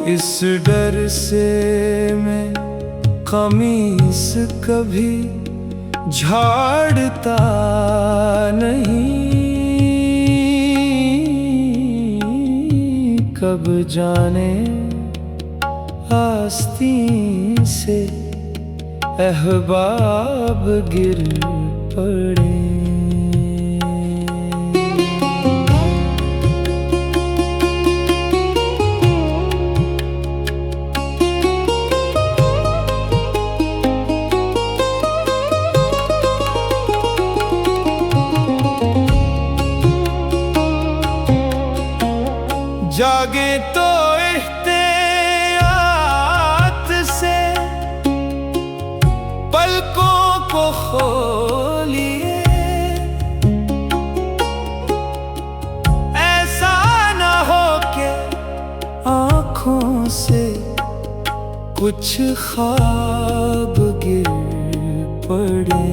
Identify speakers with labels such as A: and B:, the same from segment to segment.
A: इस डर से मैं कमीज कभी झाड़ता नहीं, कब जाने आस्तीन से अहबाब गिर पड़े। जागे तो एहतियात से पलकों को खोलिए, ऐसा न हो के आँखों से कुछ ख्वाब गिर पड़े।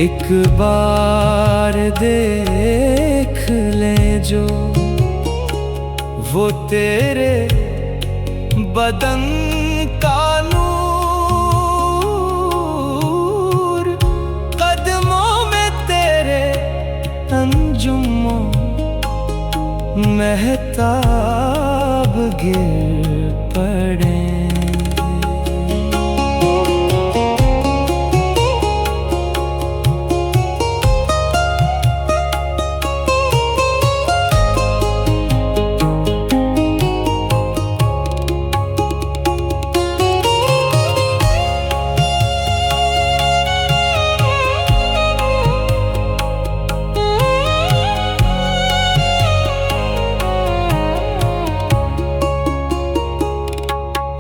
A: एक बार देख ले जो वो तेरे बदन का नूर, कदमों में तेरे अंजुमों महताब गिर पड़े।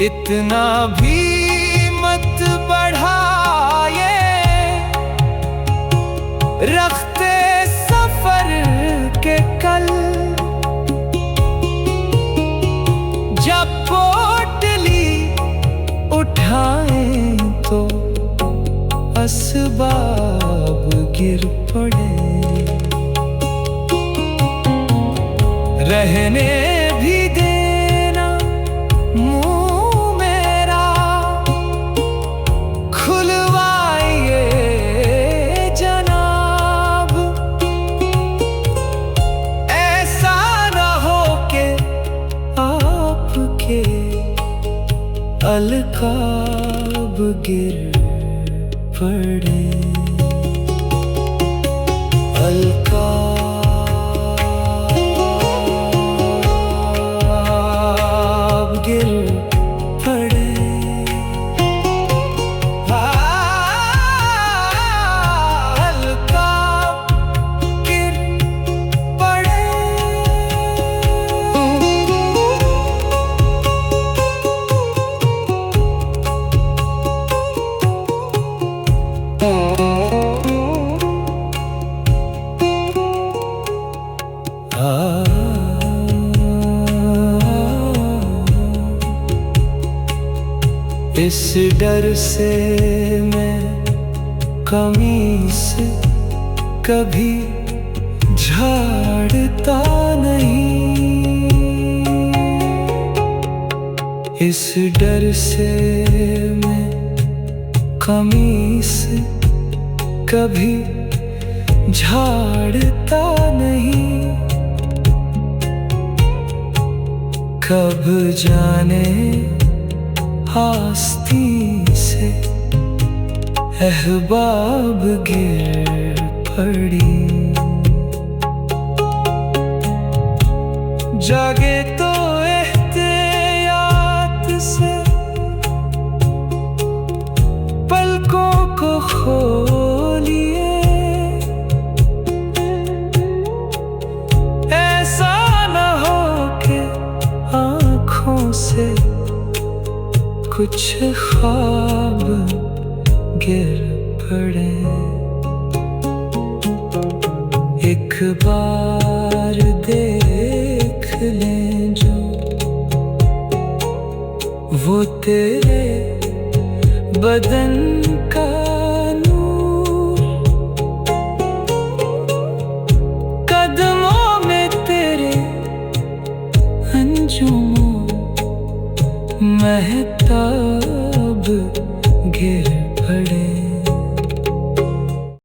A: इतना भी मत बढ़ाए रखते सफर के कल, जब पोटली उठाए तो असबाब गिर पड़े। रहने भी देना मुंह मेरा, खुलवाइए जनाब, ऐसा न हो के आपके अलकाब गिर पड़े। अलकाब गिर पड़े। अलकाब गिर पड़े। इस डर से मैं कमीज कभी झाड़ता नहीं, इस डर से मैं कमीज कभी झाड़ता नहीं। कब जाने आस्तीन से अहबाब गिर पड़ी। जागे तो एहतियात से पलकों को खोलिए। ऐसा न हो कि आँखों से कुछ ख्वाब गिर पड़े। एक बार देख लें जो वो तेरे बदन का नूर, कदमों में तेरे अंजुमों महताब गिर पड़े।